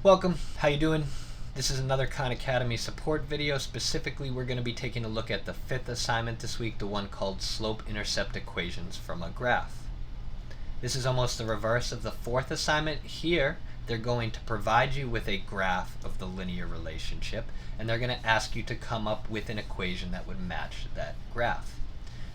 Welcome, how you doing? This is another Khan Academy support video. Specifically, we're going to be taking a look at the fifth assignment this week, the one called Slope-Intercept Equations from a Graph. This is almost the reverse of the fourth assignment. Here, they're going to provide you with a graph of the linear relationship, and they're going to ask you to come up with an equation that would match that graph.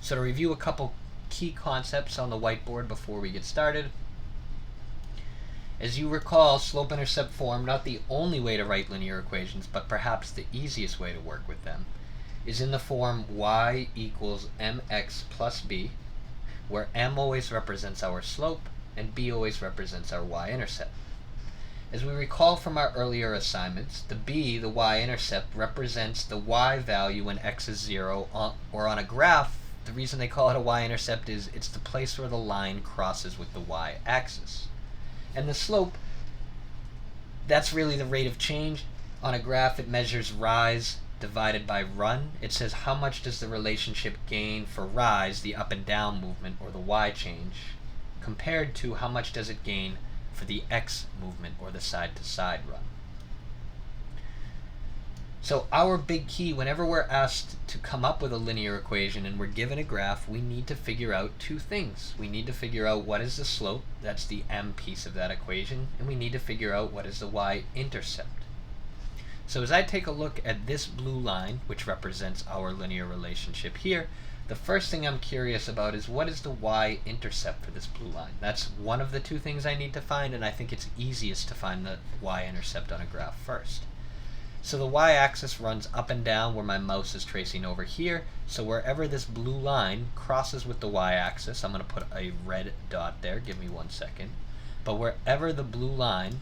So to review a couple key concepts on the whiteboard before we get started. As you recall, slope-intercept form, not the only way to write linear equations, but perhaps the easiest way to work with them, is in the form y equals mx plus b, where m always represents our slope and b always represents our y-intercept. As we recall from our earlier assignments, the b, the y-intercept, represents the y value when x is 0, or on a graph, the reason they call it a y-intercept is it's the place where the line crosses with the y-axis. And the slope, that's really the rate of change. On a graph, it measures rise divided by run. It says how much does the relationship gain for rise, the up and down movement, or the y change, compared to how much does it gain for the x movement, or the side-to-side run. So our big key, whenever we're asked to come up with a linear equation and we're given a graph, we need to figure out two things. We need to figure out what is the slope, that's the m piece of that equation, and we need to figure out what is the y-intercept. So as I take a look at this blue line, which represents our linear relationship here, the first thing I'm curious about is what is the y-intercept for this blue line. That's one of the two things I need to find, and I think it's easiest to find the y-intercept on a graph first. So the y-axis runs up and down where my mouse is tracing over here. So wherever this blue line crosses with the y-axis, I'm going to put a red dot there. Give me 1 second. But wherever the blue line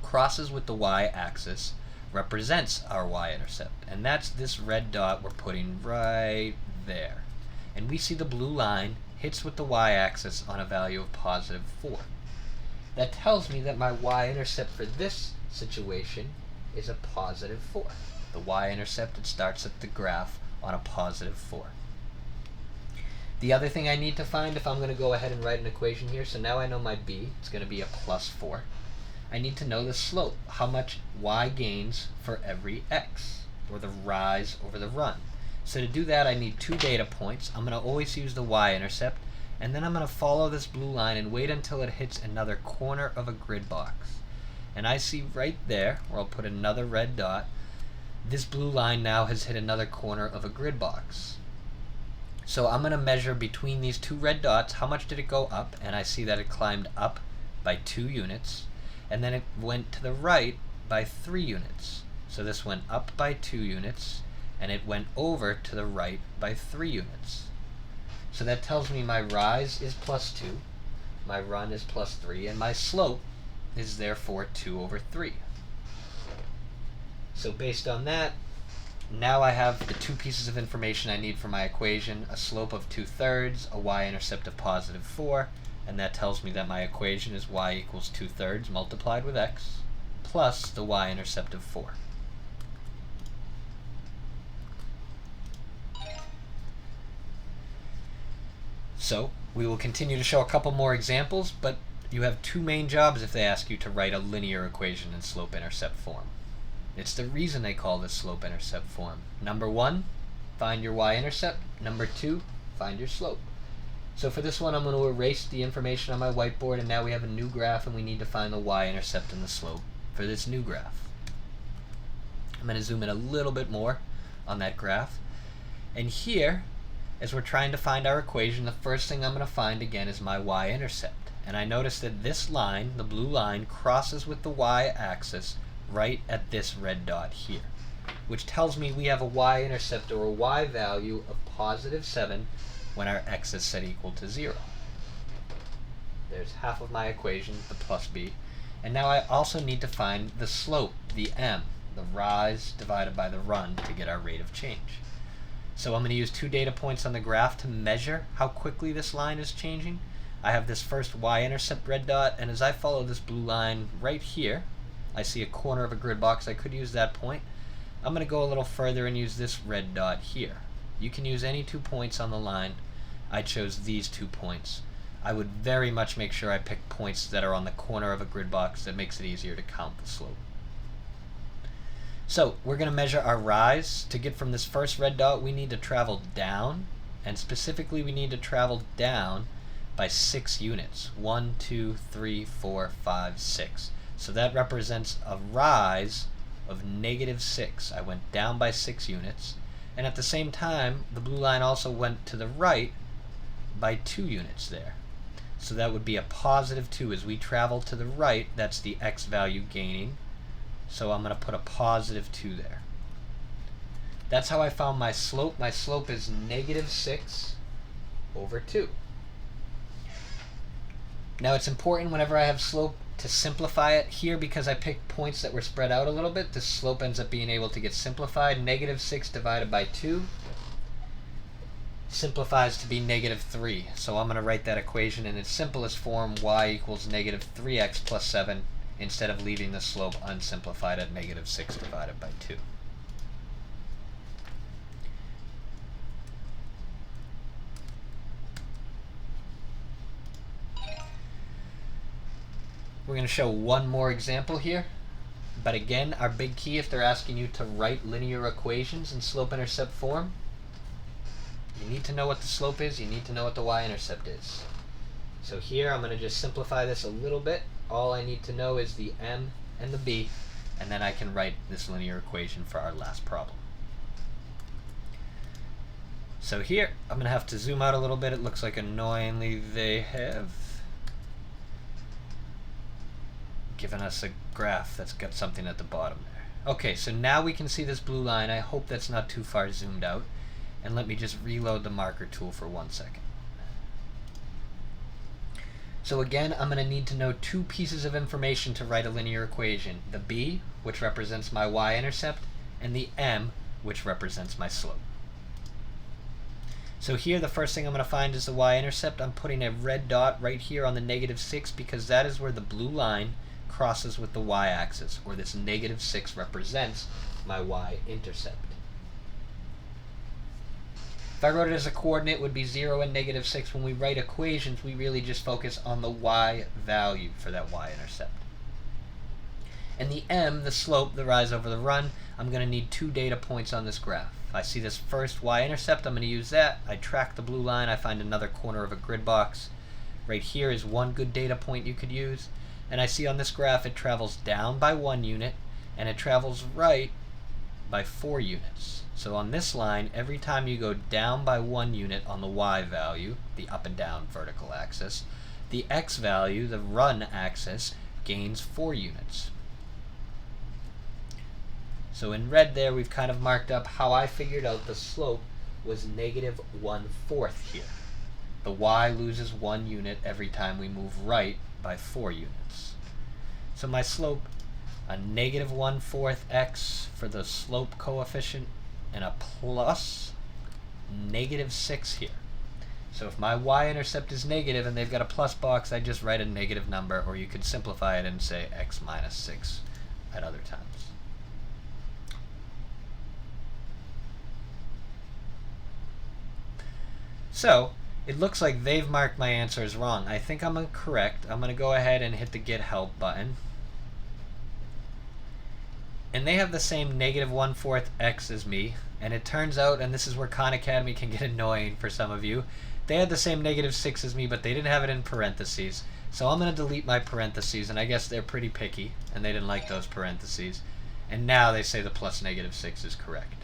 crosses with the y-axis represents our y-intercept. And that's this red dot we're putting right there. And we see the blue line hits with the y-axis on a value of positive 4. That tells me that my y-intercept for this situation is a positive 4. The y-intercept, it starts at the graph on a positive 4. The other thing I need to find, if I'm going to go ahead and write an equation here, so now I know my b, it's going to be a plus 4. I need to know the slope, how much y gains for every x, or the rise over the run. So to do that, I need two data points. I'm going to always use the y-intercept, and then I'm going to follow this blue line and wait until it hits another corner of a grid box. And I see right there, where I'll put another red dot, this blue line now has hit another corner of a grid box. So I'm going to measure between these two red dots, how much did it go up, and I see that it climbed up by 2 units, and then it went to the right by 3 units. So this went up by 2 units, and it went over to the right by 3 units. So that tells me my rise is plus 2, my run is plus 3, and my slope is therefore 2 over 3. So based on that, now I have the two pieces of information I need for my equation, a slope of 2/3, a y-intercept of positive 4, and that tells me that my equation is y equals 2/3 multiplied with x plus the y-intercept of 4. So we will continue to show a couple more examples, but you have two main jobs if they ask you to write a linear equation in slope-intercept form. It's the reason they call this slope-intercept form. Number 1, find your y-intercept. Number 2, find your slope. So for this one, I'm going to erase the information on my whiteboard, and now we have a new graph, and we need to find the y-intercept and the slope for this new graph. I'm going to zoom in a little bit more on that graph. And here, as we're trying to find our equation, the first thing I'm going to find again is my y-intercept. And I notice that this line, the blue line, crosses with the y-axis right at this red dot here, which tells me we have a y-intercept, or a y value, of positive 7 when our x is set equal to 0. There's half of my equation, the plus b. And now I also need to find the slope, the m, the rise divided by the run, to get our rate of change. So I'm going to use two data points on the graph to measure how quickly this line is changing. I have this first y-intercept red dot, and as I follow this blue line right here, I see a corner of a grid box. I could use that point. I'm going to go a little further and use this red dot here. You can use any 2 points on the line. I chose these 2 points I would very much make sure I pick points that are on the corner of a grid box. That makes it easier to count the slope. So we're going to measure our rise. To get from this first red dot, we need to travel down, and specifically we need to travel down by 6 units. 1, 2, 3, 4, 5, 6. So that represents a rise of -6. I went down by 6 units, and at the same time the blue line also went to the right by 2 units there. So that would be a +2 as we travel to the right. That's the x value gaining. So I'm going to put a +2 there. That's how I found my slope. My slope is -6/2. Now it's important whenever I have slope to simplify it here, because I picked points that were spread out a little bit. The slope ends up being able to get simplified. -6 divided by 2 simplifies to be -3. So I'm going to write that equation in its simplest form, y equals -3x plus 7, instead of leaving the slope unsimplified at -6 divided by 2. We're going to show one more example here. But again, our big key, if they're asking you to write linear equations in slope-intercept form, you need to know what the slope is, you need to know what the y-intercept is. So here I'm going to just simplify this a little bit. All I need to know is the m and the b, and then I can write this linear equation for our last problem. So here, I'm going to have to zoom out a little bit. It looks like annoyingly they have given us a graph that's got something at the bottom there. Okay, so now we can see this blue line. I hope that's not too far zoomed out. And let me just reload the marker tool for 1 second. So again, I'm going to need to know 2 pieces of information to write a linear equation. The b, which represents my y-intercept, and the m, which represents my slope. So here, the first thing I'm going to find is the y-intercept. I'm putting a red dot right here on the -6 because that is where the blue line crosses with the y-axis, or this -6 represents my y-intercept. If I wrote it as a coordinate, it would be 0 and -6. When we write equations, we really just focus on the y value for that y-intercept. And the m, the slope, the rise over the run, I'm going to need 2 data points on this graph. I see this first y-intercept, I'm going to use that. I track the blue line, I find another corner of a grid box. Right here is one good data point you could use. And I see on this graph it travels down by 1 unit, and it travels right by 4 units. So on this line, every time you go down by 1 unit on the y value, the up and down vertical axis, the x value, the run axis, gains 4 units. So in red there, we've kind of marked up how I figured out the slope was -1/4 here. The y loses 1 unit every time we move right by 4 units. So my slope, a -1/4 x for the slope coefficient, and a plus -6 here. So if my y-intercept is negative and they've got a plus box, I just write a negative number, or you could simplify it and say x minus 6 at other times. So it looks like they've marked my answer as wrong. I think I'm incorrect. I'm going to go ahead and hit the get help button. And they have the same -1/4 x as me. And it turns out, and this is where Khan Academy can get annoying for some of you, they had the same -6 as me, but they didn't have it in parentheses. So I'm going to delete my parentheses, and I guess they're pretty picky, and they didn't like those parentheses. And now they say the plus -6 is correct.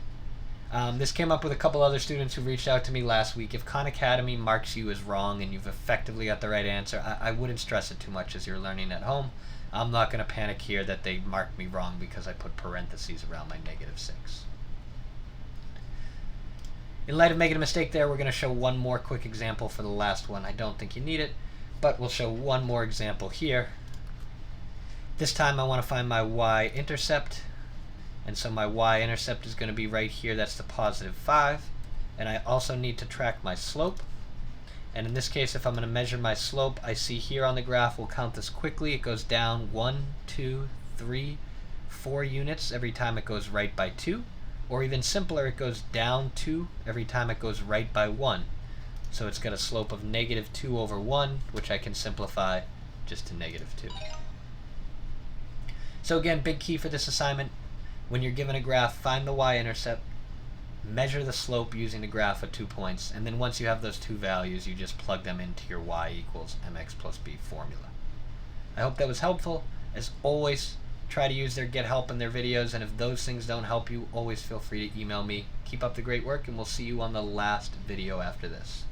This came up with a couple other students who reached out to me last week. If Khan Academy marks you as wrong and you've effectively got the right answer, I wouldn't stress it too much as you're learning at home. I'm not going to panic here that they marked me wrong because I put parentheses around my -6. In light of making a mistake there, we're going to show one more quick example for the last one. I don't think you need it, but we'll show one more example here. This time I want to find my y-intercept. And so my y-intercept is going to be right here. That's the +5. And I also need to track my slope. And in this case, if I'm going to measure my slope, I see here on the graph, we'll count this quickly. It goes down 1, 2, 3, 4 units every time it goes right by 2. Or even simpler, it goes down 2 every time it goes right by 1. So it's got a slope of negative 2 over 1, which I can simplify just to negative 2. So again, big key for this assignment, when you're given a graph, find the y-intercept, measure the slope using the graph at 2 points, and then once you have those two values, you just plug them into your y equals mx plus b formula. I hope that was helpful. As always, try to use their get help in their videos, and if those things don't help you, always feel free to email me. Keep up the great work, and we'll see you on the last video after this.